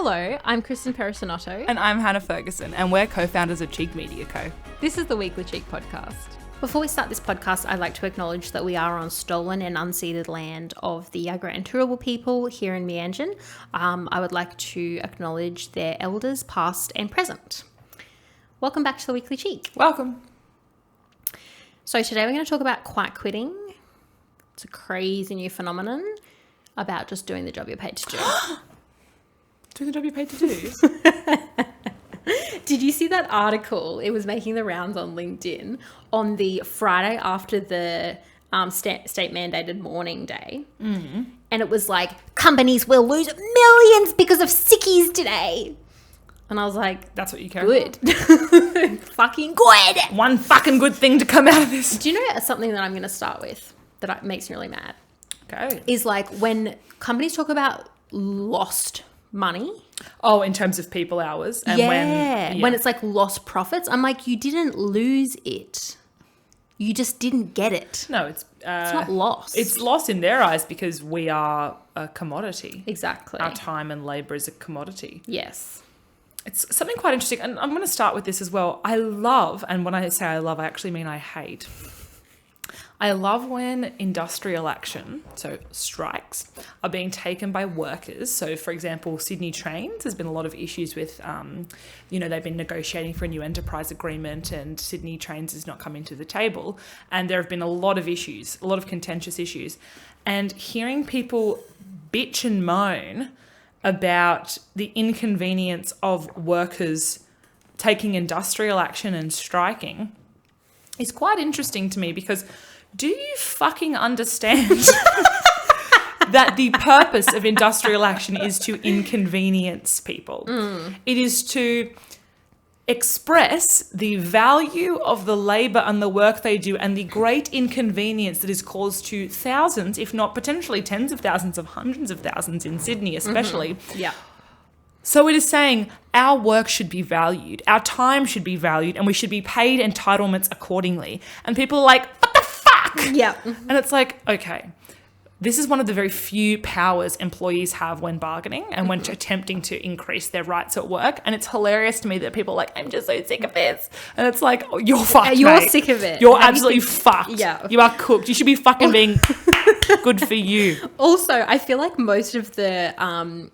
Hello, I'm Kristen Perisonotto. And I'm Hannah Ferguson, and we're co-founders of Cheek Media Co. This is the Weekly Cheek podcast. Before we start this podcast, I'd like to acknowledge that we are on stolen and unceded land of the Yagara and Turrbal people here in Meanjin. I would like to acknowledge their elders, past and present. Welcome back to the Weekly Cheek. Welcome. So today we're going to talk about quiet quitting. It's a crazy new phenomenon about just doing the job you're paid to do. Doing the job you're paid to do? Did you see that article? It was making the rounds on LinkedIn on the Friday after the state mandated morning day. Mm-hmm. And it was like, companies will lose millions because of sickies today. And I was like, that's what you care good. about? Fucking good. One fucking good thing to come out of this. Do you know something that I'm going to start with that makes me really mad? Okay. Is like when companies talk about lost money. Oh, in terms of people hours. And when it's like lost profits. I'm like, you didn't lose it. You just didn't get it. No, it's not lost. It's lost in their eyes because we are a commodity. Exactly. Our time and labour is a commodity. Yes. It's something quite interesting. And I'm going to start with this as well. I love, and when I say I love, I actually mean I hate. I love when industrial action, so strikes, are being taken by workers. So, for example, Sydney Trains, there's been a lot of issues with, they've been negotiating for a new enterprise agreement and Sydney Trains is not coming to the table. And there have been a lot of issues, a lot of contentious issues. And hearing people bitch and moan about the inconvenience of workers taking industrial action and striking is quite interesting to me because do you fucking understand that the purpose of industrial action is to inconvenience people? It is to express the value of the labour and the work they do and the great inconvenience that is caused to thousands, if not potentially tens of thousands of hundreds of thousands in Sydney especially. Mm-hmm. Yeah. So it is saying our work should be valued, our time should be valued, and we should be paid entitlements accordingly. And people are like, what the fuck? Yeah. And it's like, okay, this is one of the very few powers employees have when bargaining and when attempting to increase their rights at work. And it's hilarious to me that people are like, I'm just so sick of this. And it's like, oh, you're fucked, You're mate. sick of it. You're absolutely fucked. Yeah. You are cooked. You should be fucking being good for you. Also, I feel like most of the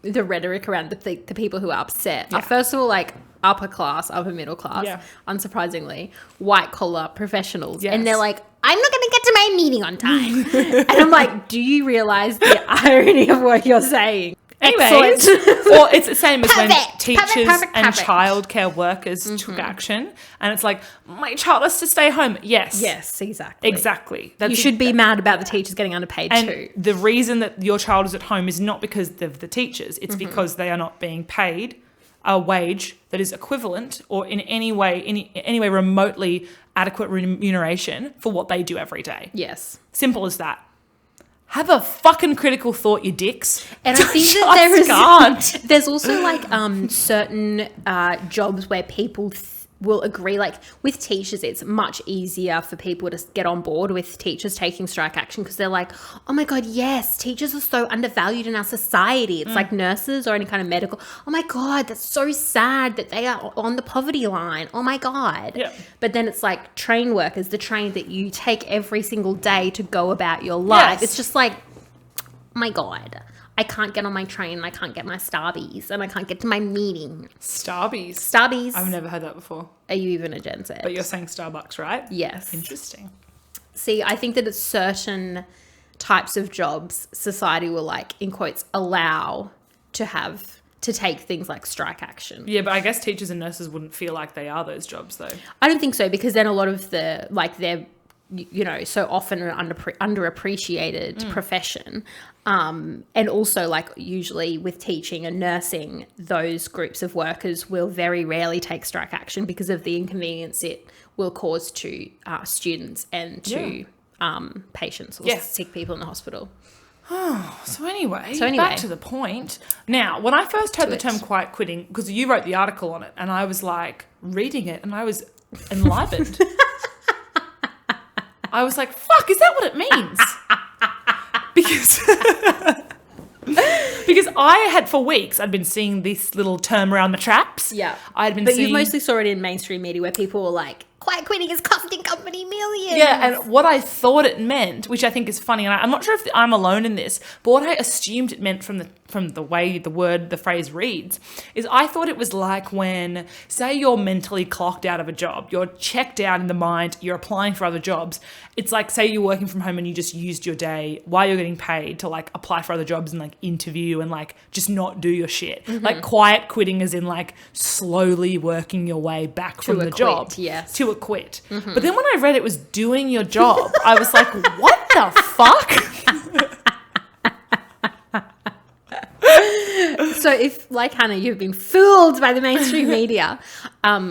rhetoric around the people who are upset are first of all like upper class, upper middle class, unsurprisingly, white collar professionals. Yes. And they're like, I'm not going to get to my meeting on time. And I'm like, do you realize the irony of what you're saying? Anyways, or it's the same as when teachers and perfect. childcare workers took action and it's like, my child has to stay home. Yes. Yes, exactly. Exactly. You should be mad about the teachers getting underpaid and too. the reason that your child is at home is not because of the teachers. It's because they are not being paid a wage that is equivalent or in any way remotely adequate remuneration for what they do every day. Yes. Simple as that. Have a fucking critical thought, you dicks. And I think that there's also like certain jobs where people will agree, like with teachers, it's much easier for people to get on board with teachers taking strike action because they're like, oh my God, yes, teachers are so undervalued in our society. It's like nurses or any kind of medical. Oh my God, that's so sad that they are on the poverty line. Oh my God. Yeah. But then it's like train workers, the train that you take every single day to go about your life. Yes. It's just like, oh my God. I can't get on my train, I can't get my Starbies, and I can't get to my meeting. Starbies. I've never heard that before. Are you even a Gen Z? But you're saying Starbucks, right? Yes. Interesting. See, I think that it's certain types of jobs society will like, in quotes, allow to take things like strike action. Yeah, but I guess teachers and nurses wouldn't feel like they are those jobs though. I don't think so because then a lot of the, like they're, so often an underappreciated profession. And also like usually with teaching and nursing, those groups of workers will very rarely take strike action because of the inconvenience it will cause to students and to patients or sick people in the hospital. So anyway, back to the point. Now, when I first heard the term quiet quitting, because you wrote the article on it and I was like reading it and I was enlivened. I was like, fuck, is that what it means? Because Because I had, for weeks, I'd been seeing this little term around the traps. Yeah. I'd been But seeing... you mostly saw it in mainstream media where people were like, quiet quitting is costing company millions. Yeah, and what I thought it meant, which I think is funny, and I'm not sure if I'm alone in this, but what I assumed it meant from the way the phrase reads, is I thought it was like when, say you're mentally clocked out of a job, you're checked out in the mind, you're applying for other jobs. It's like, say you're working from home and you just used your day while you're getting paid to like apply for other jobs and like interview and like just not do your shit. Mm-hmm. Like quiet quitting as in like slowly working your way back from the job. Yes. To a quit. Mm-hmm. But then when I read it was doing your job, I was like, what the fuck? So if, like Hannah, you've been fooled by the mainstream media,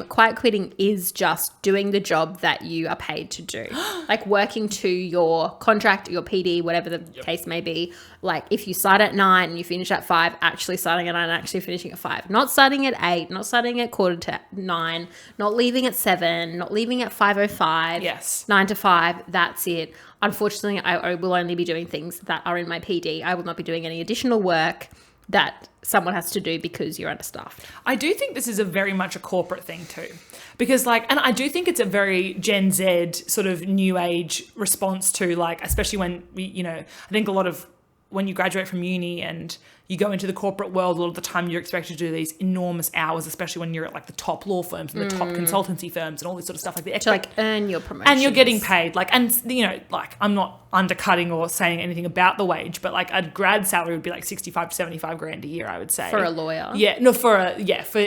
quiet quitting is just doing the job that you are paid to do. Like working to your contract, your PD, whatever the case may be. Like if you start at 9 and you finish at 5, actually starting at 9 and actually finishing at 5. Not starting at 8, not starting at 8:45, not leaving at 7, not leaving at 5:05. Yes. 9 to 5, that's it. Unfortunately, I will only be doing things that are in my PD. I will not be doing any additional work that someone has to do because you're understaffed. I do think this is a very much a corporate thing too. Because like, and I do think it's a very Gen Z sort of new age response to like, especially when, you know, I think a lot of when you graduate from uni and you go into the corporate world, a lot of the time you're expected to do these enormous hours, especially when you're at like the top law firms and the top consultancy firms and all this sort of stuff. Like the To like earn your promotion. and you're getting paid. Like, and you know, like I'm not undercutting or saying anything about the wage, but like a grad salary would be like 65 to 75 grand a year, I would say. For a lawyer. Yeah, no, for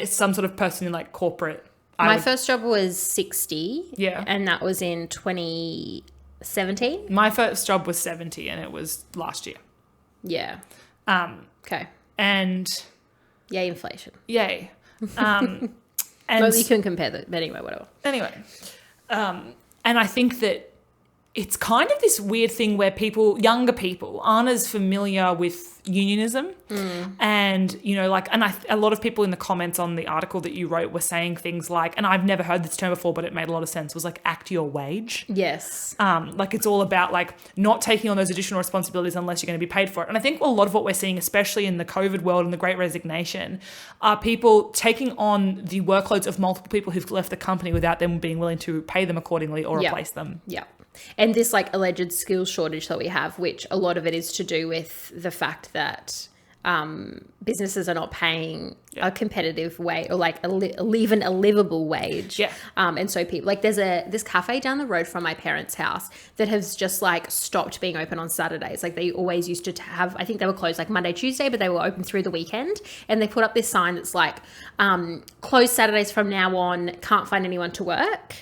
some sort of person in like corporate. My first job was 60. Yeah. And that was in 2017. My first job was 70 and it was last year. Yeah. Okay. And Yay, inflation. yay. And Well, you can compare that. But anyway, whatever. anyway, and I think that it's kind of this weird thing where younger people aren't as familiar with unionism. And, you know, like, and a lot of people in the comments on the article that you wrote were saying things like, and I've never heard this term before, but it made a lot of sense, was like act your wage. Yes. Like it's all about like not taking on those additional responsibilities unless you're going to be paid for it. And I think a lot of what we're seeing, especially in the COVID world and the Great Resignation, are people taking on the workloads of multiple people who've left the company without them being willing to pay them accordingly or replace them. Yeah. And this like alleged skills shortage that we have, which a lot of it is to do with the fact that businesses are not paying a competitive wage or like even a livable wage. Yeah. And so people like there's this cafe down the road from my parents' house that has just like stopped being open on Saturdays. Like they always used to have, I think they were closed like Monday, Tuesday, but they were open through the weekend. And they put up this sign that's like, closed Saturdays from now on, can't find anyone to work.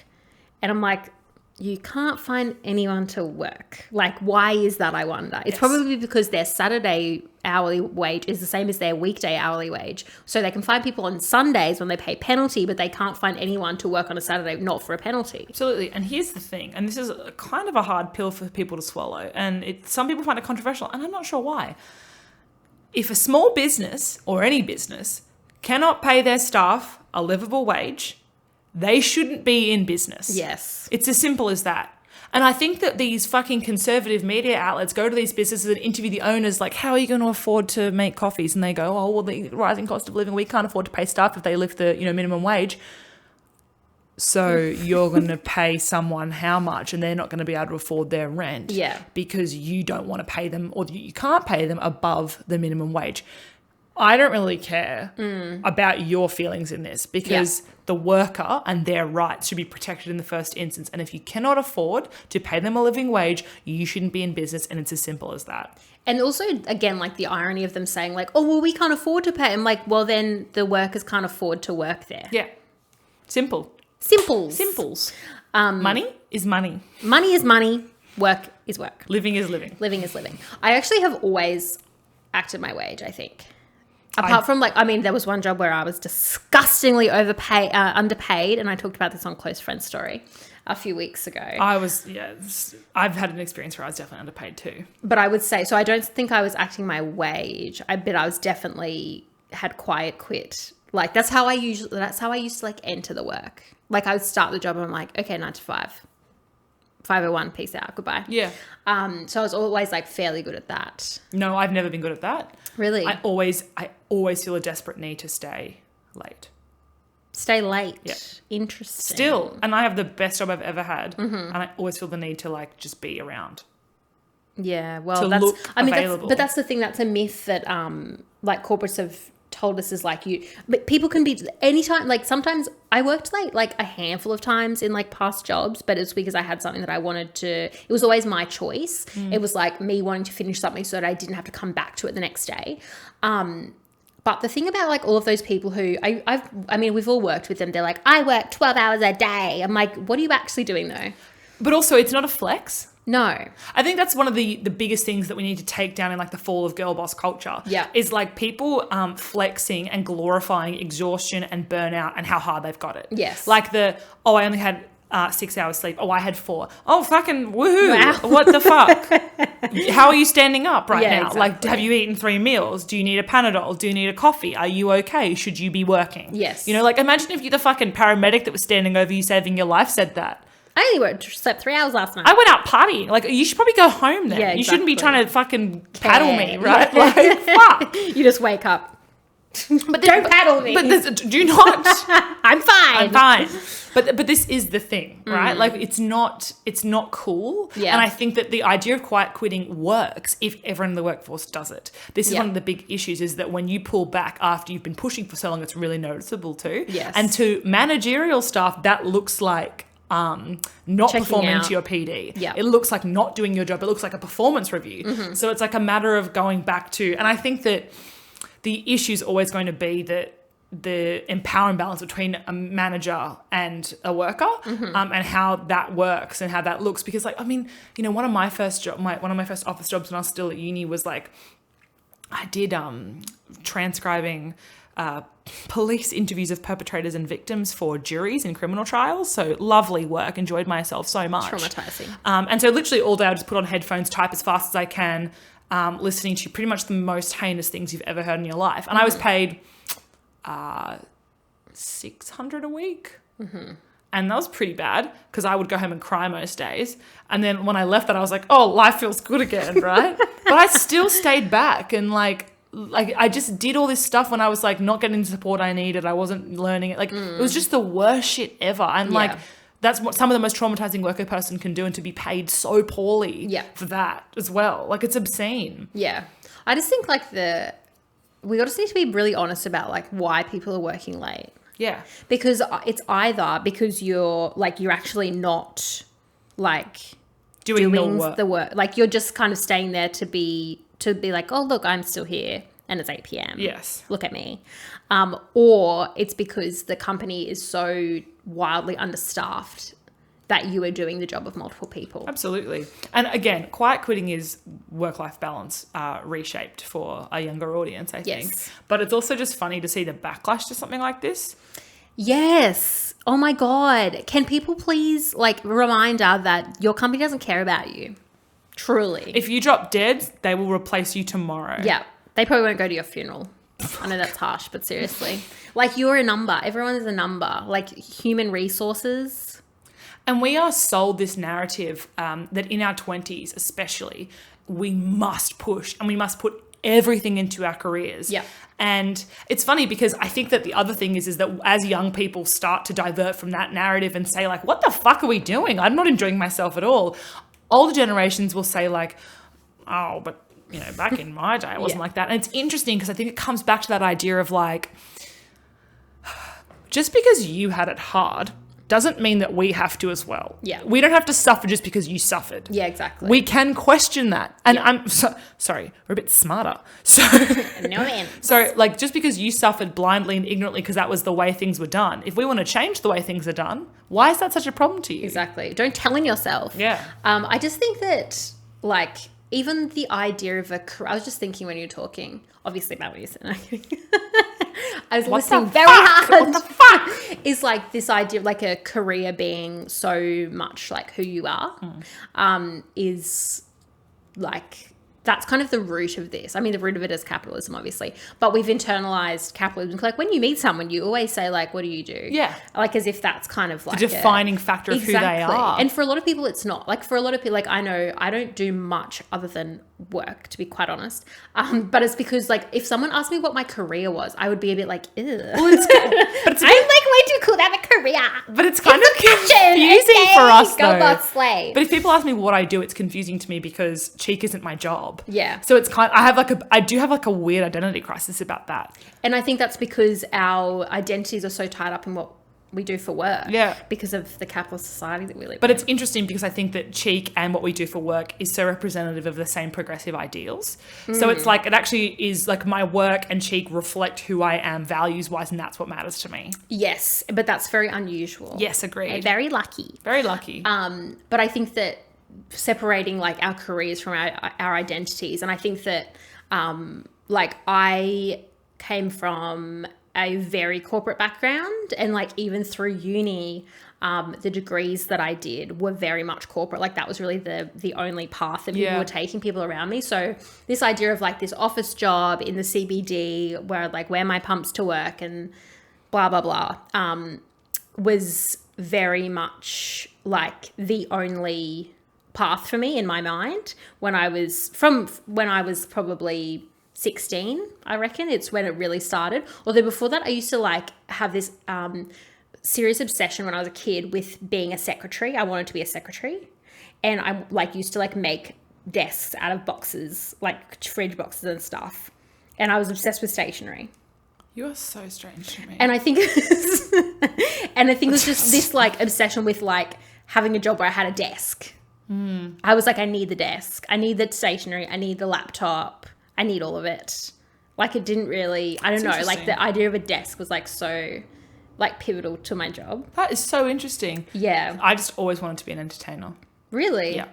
And I'm like, you can't find anyone to work. Like, why is that, I wonder? It's probably because their Saturday hourly wage is the same as their weekday hourly wage. So they can find people on Sundays when they pay penalty, but they can't find anyone to work on a Saturday not for a penalty. Absolutely. And here's the thing, and this is kind of a hard pill for people to swallow, and some people find it controversial, and I'm not sure why. If a small business or any business cannot pay their staff a livable wage, they shouldn't be in business. Yes. It's as simple as that. And I think that these fucking conservative media outlets go to these businesses and interview the owners like, how are you going to afford to make coffees? And they go, oh, well, the rising cost of living, we can't afford to pay staff if they lift the, minimum wage. So you're going to pay someone how much and they're not going to be able to afford their rent. Yeah. Because you don't want to pay them or you can't pay them above the minimum wage. I don't really care about your feelings in this because the worker and their rights should be protected in the first instance. And if you cannot afford to pay them a living wage, you shouldn't be in business. And it's as simple as that. And also, again, like the irony of them saying like, oh, well, we can't afford to pay. I'm like, well, then the workers can't afford to work there. Yeah. Simple. Simples. Money is money. Money is money. Work is work. Living is living. Living is living. I actually have always acted my wage, I think. Apart from there was one job where I was disgustingly underpaid, and I talked about this on Close Friends Story a few weeks ago. I've had an experience where I was definitely underpaid too. But I would say, so I don't think I was acting my wage. But I was definitely had quiet quit. Like that's how I used to like enter the work. Like I would start the job and I'm like, okay, 9 to 5. 501, peace out, goodbye. Yeah. So I was always like fairly good at that. No, I've never been good at that. Really? I always feel a desperate need to stay late. Stay late. Yeah. Interesting. Still, and I have the best job I've ever had, and I always feel the need to like just be around. Yeah, well, To that's, look I mean, available. but that's the thing. That's a myth that, like corporates have told us is like but people can be anytime. Like sometimes I worked late, like a handful of times in like past jobs, but it's because I had something that I wanted to, it was always my choice. It was like me wanting to finish something so that I didn't have to come back to it the next day. But the thing about like all of those people who I mean, we've all worked with them. They're like, I work 12 hours a day. I'm like, what are you actually doing though? But also, it's not a flex. No. I think that's one of the biggest things that we need to take down in like the fall of girl boss culture. Yeah. Is like people flexing and glorifying exhaustion and burnout and how hard they've got it. Yes. Like I only had 6 hours sleep. Oh, I had 4. Oh, fucking woohoo. Wow. What the fuck? How are you standing up right Yeah, now? Like, exactly. have you eaten 3 meals? Do you need a Panadol? Do you need a coffee? Are you okay? Should you be working? Yes. You know, like imagine if you the fucking paramedic that was standing over you saving your life said that. I only slept 3 hours last night. I went out partying. Like, you should probably go home then. Yeah, You shouldn't be exactly. trying to fucking paddle me, Yeah. right? Like, fuck. You just wake up. But Don't paddle me. But do not. I'm fine. I'm fine. But this is the thing, right? Like, it's not cool. Yeah. And I think that the idea of quiet quitting works if everyone in the workforce does it. This is Yeah. one of the big issues is that when you pull back after you've been pushing for so long, it's really noticeable too. Yes. And to managerial staff, that looks like not Checking performing out. to your PD. Yeah. It looks like not doing your job. It looks like a performance review. So it's like a matter of going back to, and I think that the issue is always going to be that the empower and balance between a manager and a worker, and how that works and how that looks. Because like, I mean, you know, one of my first office jobs when I was still at uni was like, I did transcribing police interviews of perpetrators and victims for juries in criminal trials. So lovely work, enjoyed myself so much. Traumatizing. And so literally all day I would just put on headphones, type as fast as I can, listening to pretty much the most heinous things you've ever heard in your life. And I was paid $600 a week. And that was pretty bad because I would go home and cry most days. And then when I left that, I was like, oh, life feels good again, right? But I still stayed back and like I just did all this stuff when I was like not getting the support I needed. I wasn't learning it. Like it was just the worst shit ever. And like that's what some of the most traumatizing work a person can do, and to be paid so poorly for that as well. Like it's obscene. Yeah. I just think like we just need to be really honest about like why people are working late. Yeah. Because it's either because you're actually not like Doing the work. Like you're just kind of staying there to be like, oh look, I'm still here and it's 8 p.m. Yes. Look at me. Or it's because the company is so wildly understaffed that you are doing the job of multiple people. Absolutely. And again, quiet quitting is work-life balance reshaped for a younger audience, I think. Yes. But it's also just funny to see the backlash to something like this. Yes. Oh my God. Can people please reminder that your company doesn't care about you? Truly. If you drop dead, they will replace you tomorrow. Yeah. They probably won't go to your funeral. I know that's harsh, but seriously. Like you're a number. Everyone is a number. Like human resources. And we are sold this narrative that in our 20s especially, we must push and we must put everything into our careers. Yeah. And it's funny because I think that the other thing is that as young people start to divert from that narrative and say like, what the fuck are we doing? I'm not enjoying myself at all. Older generations will say like, oh, but you know, back in my day, it wasn't like that. And it's interesting because I think it comes back to that idea of like, just because you had it hard doesn't mean that we have to as well. Yeah. We don't have to suffer just because you suffered. Yeah, exactly. We can question that. And sorry, we're a bit smarter. So, No man. so like just because you suffered blindly and ignorantly because that was the way things were done, if we want to change the way things are done, why is that such a problem to you? Exactly. Don't tell on yourself. Yeah. I just think that like even the idea of I was just thinking when you were talking, obviously about what you said. I was listening very hard. What the fuck? Is like this idea of like a career being so much like who you are, is like that's kind of the root of this. I mean, the root of it is capitalism, obviously, but we've internalized capitalism. Like when you meet someone, you always say like, what do you do? Yeah. Like as if that's kind of like the defining factor of who they are. And for a lot of people, it's not. Like for a lot of people, like I know I don't do much other than work, to be quite honest. But it's because like if someone asked me what my career was, I would be a bit like, ew. Well, but I'm like way too cool to have a career. But it's kind of confusing for us Go though. boss slay. But if people ask me what I do, it's confusing to me because cheek isn't my job. Yeah. So it's I do have like a weird identity crisis about that. And I think that's because our identities are so tied up in what we do for work. Yeah. Because of the capitalist society that we live in. But it's interesting because I think that cheek and what we do for work is so representative of the same progressive ideals. So it's like, it actually is like my work and cheek reflect who I am values-wise, and that's what matters to me. Yes, but that's very unusual. Yes, agreed. Very lucky. Very lucky. But I think that separating like our careers from our identities, and I think that like I came from a very corporate background, and like even through uni, the degrees that I did were very much corporate. Like that was really the only path that people were taking, people around me. So this idea of like this office job in the CBD where I'd like wear my pumps to work and blah, blah, blah, was very much like the only path for me in my mind when I was probably 16, I reckon. It's when it really started. Although before that, I used to like have this serious obsession when I was a kid with being a secretary. I wanted to be a secretary. And I like used to like make desks out of boxes, like fridge boxes and stuff. And I was obsessed with stationery. You are so strange to me. And I think it was just this like obsession with like having a job where I had a desk. I was like, I need the desk. I need the stationery. I need the laptop. I need all of it. Like it didn't really, I don't know, like the idea of a desk was like so like pivotal to my job. That is so interesting. Yeah. I just always wanted to be an entertainer. Really? Yeah.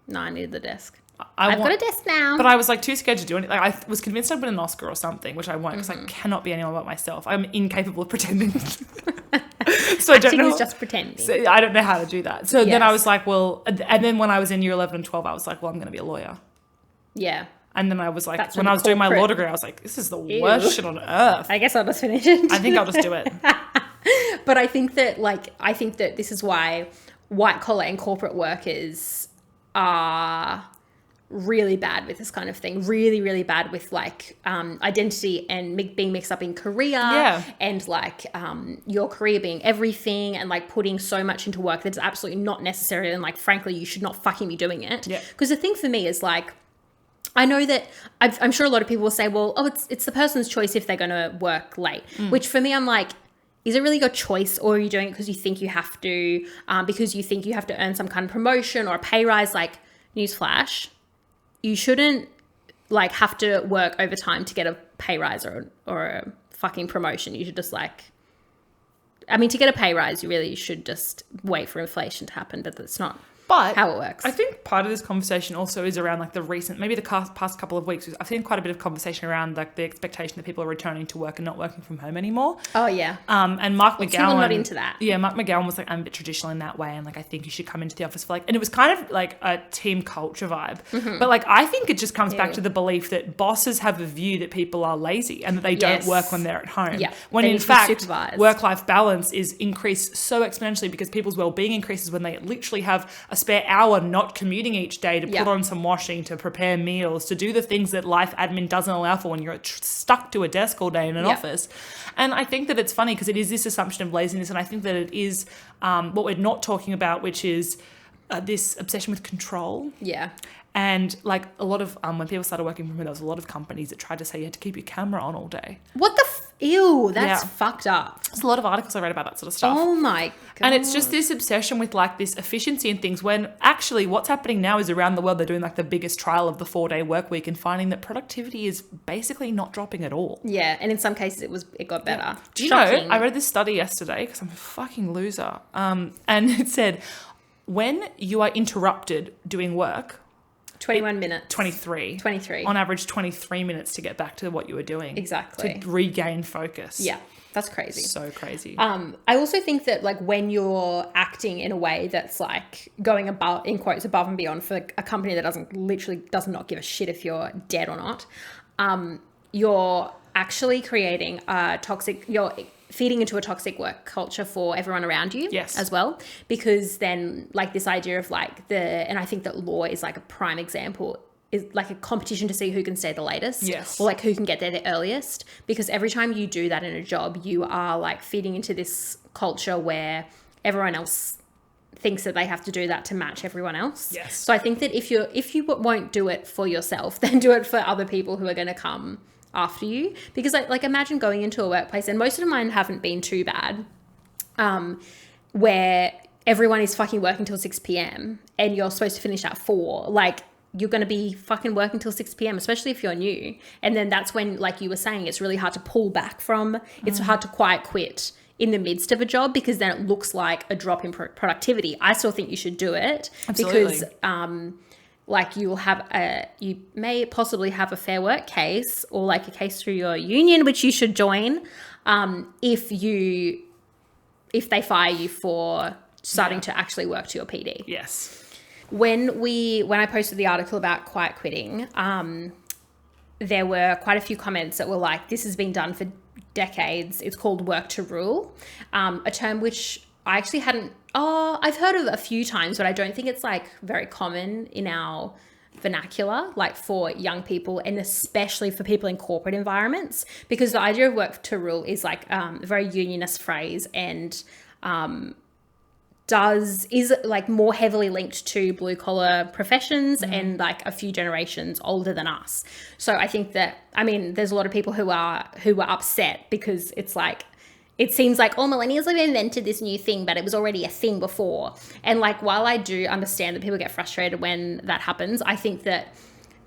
No, I needed the desk. I've got a desk now. But I was like too scared to do anything. Like I was convinced I'd win an Oscar or something, which I won't because I cannot be anyone but myself. I'm incapable of pretending. So I don't know. Was just pretending. So I don't know how to do that. So then Yes. I was like, well, and then when I was in year 11 and 12, I was like, well, I'm going to be a lawyer. Yeah. And then I was like, That's when really I was doing my law corporate. degree, I was like, this is the worst shit on earth. I guess I'll just finish it. I think I'll just do it. But I think that this is why white collar and corporate workers are really bad with this kind of thing. Really, really bad with like identity and being mixed up in career and like your career being everything and like putting so much into work that's absolutely not necessary. And like, frankly, you should not fucking be doing it. Yeah. Because the thing for me is like, I know that I'm sure a lot of people will say, well, oh, it's the person's choice if they're going to work late, which for me, I'm like, is it really your choice, or are you doing it because you think you have to, because you think you have to earn some kind of promotion or a pay rise? Like, newsflash, you shouldn't like have to work overtime to get a pay rise or a fucking promotion. You should just like, I mean, to get a pay rise, you really should just wait for inflation to happen, but that's not how it works. I think part of this conversation also is around like maybe the past couple of weeks, I've seen quite a bit of conversation around like the expectation that people are returning to work and not working from home anymore. Oh yeah. And Mark McGowan. People not into that. Yeah, Mark McGowan was like, I'm a bit traditional in that way, and like I think you should come into the office for like, and it was kind of like a team culture vibe. But like I think it just comes back to the belief that bosses have a view that people are lazy and that they don't work when they're at home. Yeah. When They in need to be fact, supervised. work-life balance is increased so exponentially because people's well-being increases when they literally have a spare hour not commuting each day to put on some washing, to prepare meals, to do the things that life admin doesn't allow for when you're stuck to a desk all day in an office. And I think that it's funny because it is this assumption of laziness, and I think that it is what we're not talking about, which is this obsession with control. Yeah. And like a lot of when people started working from home, there was a lot of companies that tried to say you had to keep your camera on all day. What the ew, that's fucked up. There's a lot of articles I read about that sort of stuff. Oh my God. And it's just this obsession with like this efficiency and things, when actually what's happening now is around the world they're doing like the biggest trial of the 4-day work week and finding that productivity is basically not dropping at all. Yeah, and in some cases it got better. Yeah. Do you Shocking. know, I read this study yesterday because I'm a fucking loser. And it said when you are interrupted doing work, 21 minutes. 23. On On average, 23 minutes to get back to what you were doing. Exactly. To regain focus. Yeah. That's crazy. So crazy. I also think that like when you're acting in a way that's like going above, in quotes, above and beyond for a company that does not give a shit if you're dead or not, you're actually creating a toxic, you're feeding into a toxic work culture for everyone around you as well. Because then like this idea of like and I think that law is like a prime example, is like a competition to see who can stay the latest, or like who can get there the earliest. Because every time you do that in a job, you are like feeding into this culture where everyone else thinks that they have to do that to match everyone else. So I think that if you won't do it for yourself, then do it for other people who are going to come after you. Because like imagine going into a workplace, and most of mine haven't been too bad, where everyone is fucking working till 6 p.m. and you're supposed to finish at 4. Like, you're going to be fucking working till 6 p.m., especially if you're new. And then that's when, like you were saying, it's really hard to pull back from. It's hard to quiet quit in the midst of a job, because then it looks like a drop in productivity. I still think you should do it. Absolutely. Because like you may possibly have a Fair Work case, or like a case through your union, which you should join, if they fire you for starting to actually work to your PD. When I posted the article about quiet quitting, there were quite a few comments that were like, this has been done for decades. It's called work to rule, a term which I actually I've heard of a few times, but I don't think it's like very common in our vernacular, like for young people, and especially for people in corporate environments, because the idea of work to rule is like a very unionist phrase, and is like more heavily linked to blue collar professions and like a few generations older than us. So I think that, I mean, there's a lot of people who were upset because it's like, it seems like, oh, millennials have invented this new thing, but it was already a thing before. And like, while I do understand that people get frustrated when that happens, I think that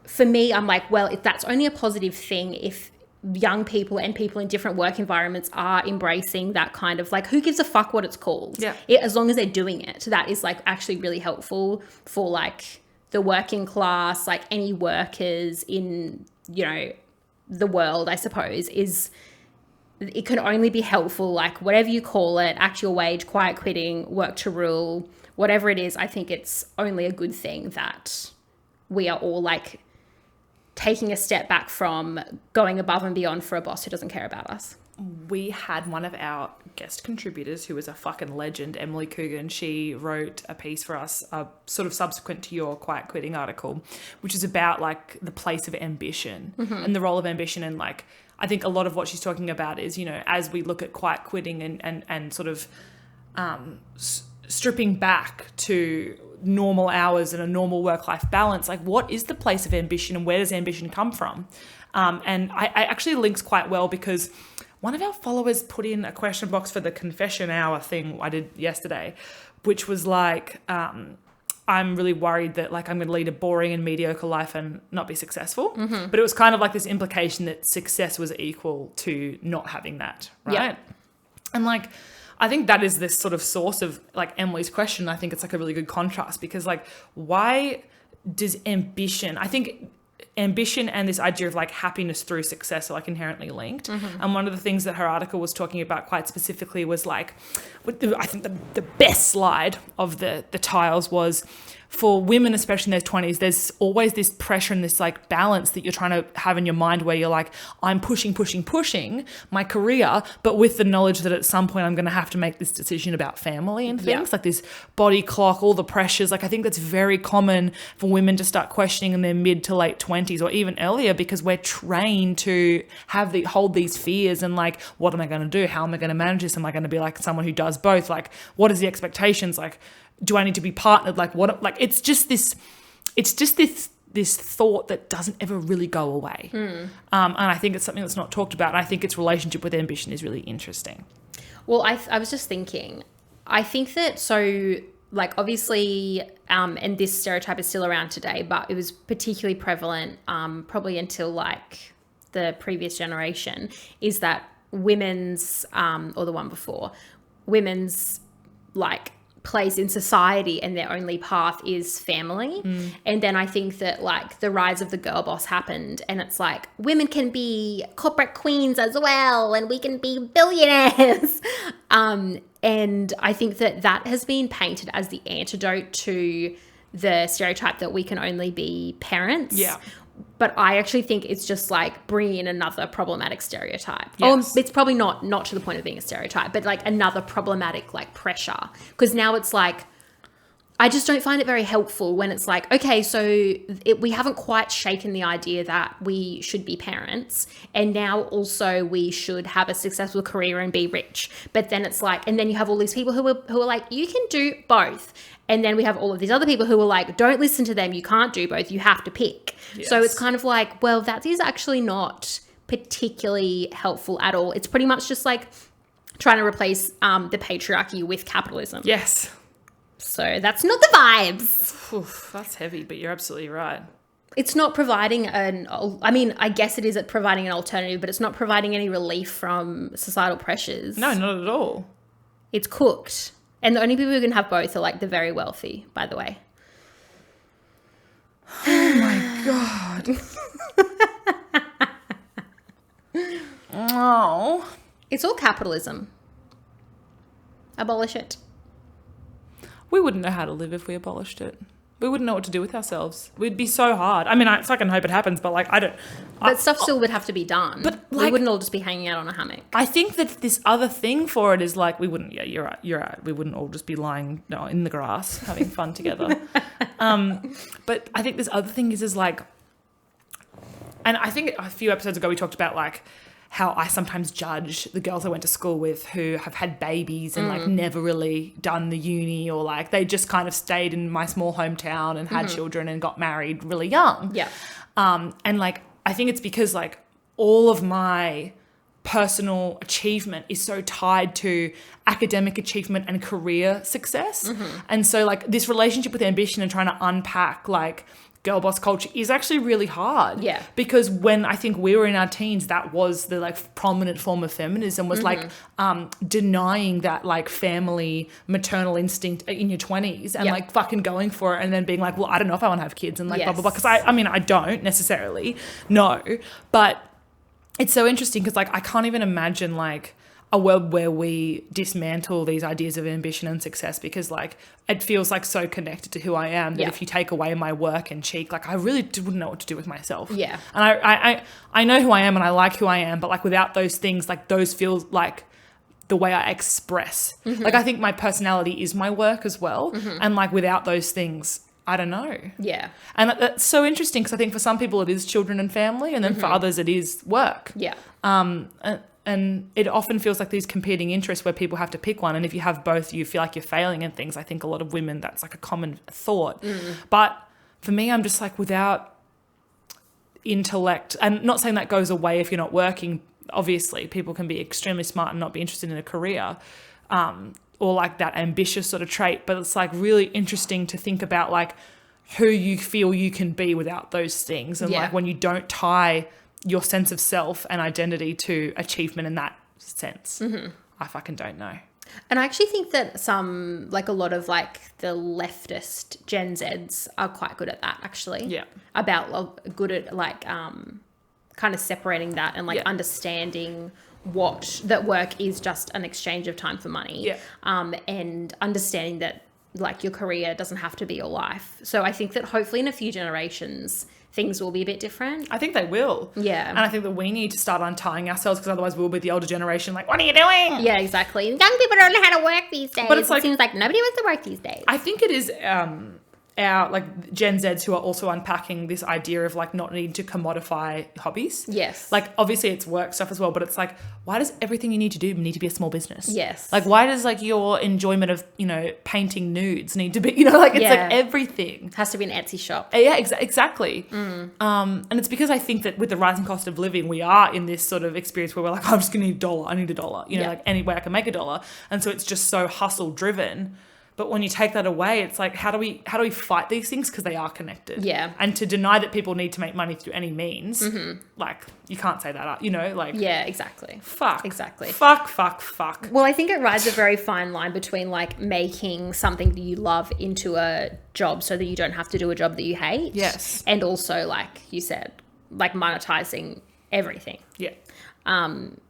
for me, I'm like, well, if that's only a positive thing if young people and people in different work environments are embracing that kind of like, who gives a fuck what it's called? As long as they're doing it, that is like actually really helpful for like the working class, like any workers in, you know, the world, I suppose, it can only be helpful, like whatever you call it, act your wage, quiet quitting, work to rule, whatever it is. I think it's only a good thing that we are all like taking a step back from going above and beyond for a boss who doesn't care about us. We had one of our guest contributors who was a fucking legend, Emily Coogan. She wrote a piece for us, sort of subsequent to your quiet quitting article, which is about like the place of ambition and the role of ambition. And like, I think a lot of what she's talking about is, you know, as we look at quiet quitting and sort of stripping back to normal hours and a normal work-life balance, like what is the place of ambition and where does ambition come from? And I actually links quite well, because one of our followers put in a question box for the confession hour thing I did yesterday, which was like, I'm really worried that like I'm going to lead a boring and mediocre life and not be successful. But it was kind of like this implication that success was equal to not having that, right? And like, I think that is this sort of source of like Emily's question. I think it's like a really good contrast, because like, why does ambition, I think ambition and this idea of like happiness through success are like inherently linked. And one of the things that her article was talking about quite specifically was like, I think the best slide of the tiles was, for women, especially in their 20s, there's always this pressure and this like balance that you're trying to have in your mind, where you're like, I'm pushing my career, but with the knowledge that at some point I'm going to have to make this decision about family and things, like this body clock, all the pressures. Like, I think that's very common for women to start questioning in their mid to late 20s or even earlier, because we're trained to hold these fears and like, what am I going to do? How am I going to manage this? Am I going to be like someone who does both? Like, what is the expectations? Like, do I need to be partnered? Like, what? Like, it's just this thought that doesn't ever really go away. And I think it's something that's not talked about. And I think its relationship with ambition is really interesting. Well, I was just thinking, I think that, so like, obviously, and this stereotype is still around today, but it was particularly prevalent probably until like the previous generation, is that women's, or the one before, women's like place in society and their only path is family. And then I think that like the rise of the girl boss happened, and it's like women can be corporate queens as well, and we can be billionaires. And I think that that has been painted as the antidote to the stereotype that we can only be parents. Yeah. But I actually think it's just like bringing in another problematic stereotype. Yes. It's probably not to the point of being a stereotype, but like another problematic like pressure. Because now it's like, I just don't find it very helpful when it's like, okay, so we haven't quite shaken the idea that we should be parents, and now also we should have a successful career and be rich. But then it's like, and then you have all these people who are like, you can do both. And then we have all of these other people who are like, don't listen to them. You can't do both. You have to pick. Yes. So it's kind of like, well, that is actually not particularly helpful at all. It's pretty much just like trying to replace the patriarchy with capitalism. Yes. So that's not the vibes. Oof, that's heavy, but you're absolutely right. It's not providing I mean, I guess it is providing an alternative, but it's not providing any relief from societal pressures. No, not at all. It's cooked. And the only people who can have both are like the very wealthy, by the way. Oh my God. Oh. It's all capitalism. Abolish it. We wouldn't know how to live if we abolished it. We wouldn't know what to do with ourselves. We'd be so hard. I mean, I fucking hope it happens, but like, I don't. But stuff still would have to be done. But, we like, wouldn't all just be hanging out on a hammock. I think that this other thing for it is like, we wouldn't, yeah, you're right. We wouldn't all just be lying in the grass, having fun together. But I think this other thing is like, and I think a few episodes ago we talked about like, how I sometimes judge the girls I went to school with who have had babies and like never really done the uni, or like they just kind of stayed in my small hometown and had children and got married really young. Yeah. And like, I think it's because like all of my personal achievement is so tied to academic achievement and career success. And so like this relationship with ambition and trying to unpack like girl boss culture is actually really hard. Yeah. Because when I think we were in our teens, that was the like prominent form of feminism, was like denying that like family maternal instinct in your 20s and like fucking going for it, and then being like, well, I don't know if I want to have kids and like blah, blah, blah. Because I mean, I don't necessarily know, but it's so interesting because like I can't even imagine like a world where we dismantle these ideas of ambition and success, because like it feels like so connected to who I am that if you take away my work and cheek, like I really wouldn't know what to do with myself. Yeah. And I know who I am and I like who I am, but like without those things, like those feel like the way I express. Like I think my personality is my work as well. And like without those things, I don't know. Yeah. And that's so interesting because I think for some people it is children and family, and then for others it is work. Yeah. And it often feels like these competing interests where people have to pick one. And if you have both, you feel like you're failing in things. I think a lot of women, that's like a common thought. But for me, I'm just like, without intellect, and not saying that goes away if you're not working. Obviously, people can be extremely smart and not be interested in a career, or like that ambitious sort of trait. But it's like really interesting to think about like who you feel you can be without those things. And like when you don't tie your sense of self and identity to achievement in that sense. I fucking don't know. And I actually think that a lot of like the leftist Gen Zs are quite good at that actually. Yeah. Good at like kind of separating that and like understanding that work is just an exchange of time for money. Yeah. And understanding that like your career doesn't have to be your life. So I think that hopefully in a few generations things will be a bit different. I think they will. Yeah. And I think that we need to start untying ourselves, because otherwise we'll be the older generation like, what are you doing? Yeah, exactly. Young people don't know how to work these days. But it's like, it seems like nobody wants to work these days. I think it is our like Gen Zs who are also unpacking this idea of like not needing to commodify hobbies. Yes. Like obviously it's work stuff as well, but it's like, why does everything you need to do need to be a small business? Yes. Like why does like your enjoyment of, painting nudes need to be, like it's like everything. It has to be an Etsy shop. Yeah, exactly. And it's because I think that with the rising cost of living, we are in this sort of experience where we're like, I'm just going to need $1. I need $1. Like any way I can make $1. And so it's just so hustle driven. But when you take that away, it's like, how do we fight these things? Because they are connected. Yeah. And to deny that people need to make money through any means, like, you can't say that, like. Yeah, exactly. Fuck. Exactly. Fuck. Well, I think it rides a very fine line between like making something that you love into a job so that you don't have to do a job that you hate. Yes. And also, like you said, like monetizing everything. Yeah. And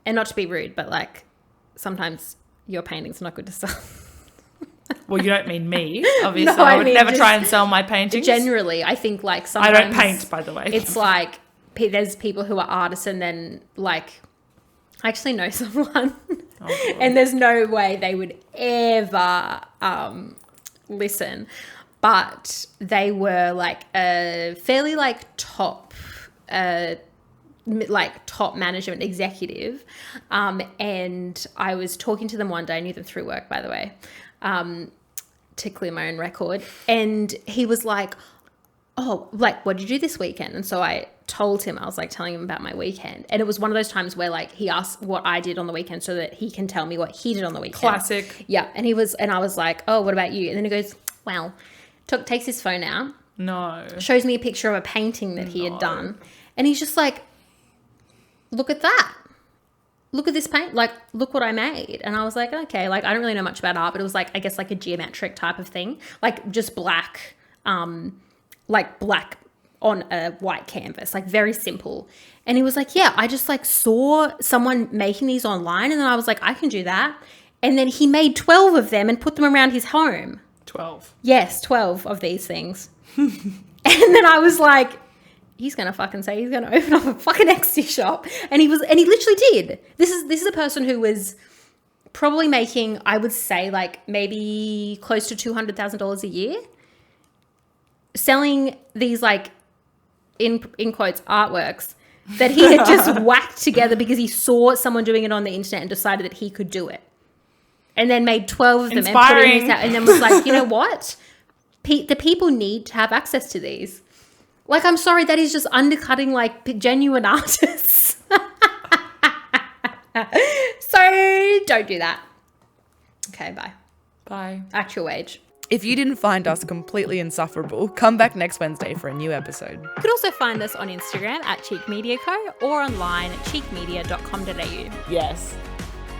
not to be rude, but like sometimes your painting's not good to sell. Well, you don't mean me, obviously. No, I would mean never just try and sell my paintings. Generally, I think like sometimes... I don't paint, by the way. It's like there's people who are artists and then like... I actually know someone and there's no way they would ever listen. But they were like a fairly like top management executive. And I was talking to them one day, I knew them through work, by the way, to clear my own record. And he was like, oh, like, what did you do this weekend? And so I told him, I was like telling him about my weekend. And it was one of those times where like he asked what I did on the weekend so that he can tell me what he did on the weekend. Classic. Yeah. And I was like, oh, what about you? And then he goes, well, takes his phone out. No. Shows me a picture of a painting that he had done. And he's just like, look at that. Look at this paint. Like, look what I made. And I was like, okay, like, I don't really know much about art, but it was like, I guess like a geometric type of thing. Like just black on a white canvas, like very simple. And he was like, yeah, I just like saw someone making these online. And then I was like, I can do that. And then he made 12 of them and put them around his home. 12. Yes, 12 of these things. And then I was like, he's going to fucking say he's going to open up a fucking Etsy shop. And he literally did. This is a person who was probably making, I would say like maybe close to $200,000 a year selling these like in quotes artworks that he had just whacked together because he saw someone doing it on the internet and decided that he could do it. And then made 12 of them and put it in his house, and then was like, you know what? The people need to have access to these. Like, I'm sorry, that is just undercutting like genuine artists. So don't do that. Okay, bye. Bye. Actual wage. If you didn't find us completely insufferable, come back next Wednesday for a new episode. You could also find us on Instagram at Cheek Media Co. or online at cheekmedia.com.au. Yes,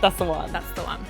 that's the one. That's the one.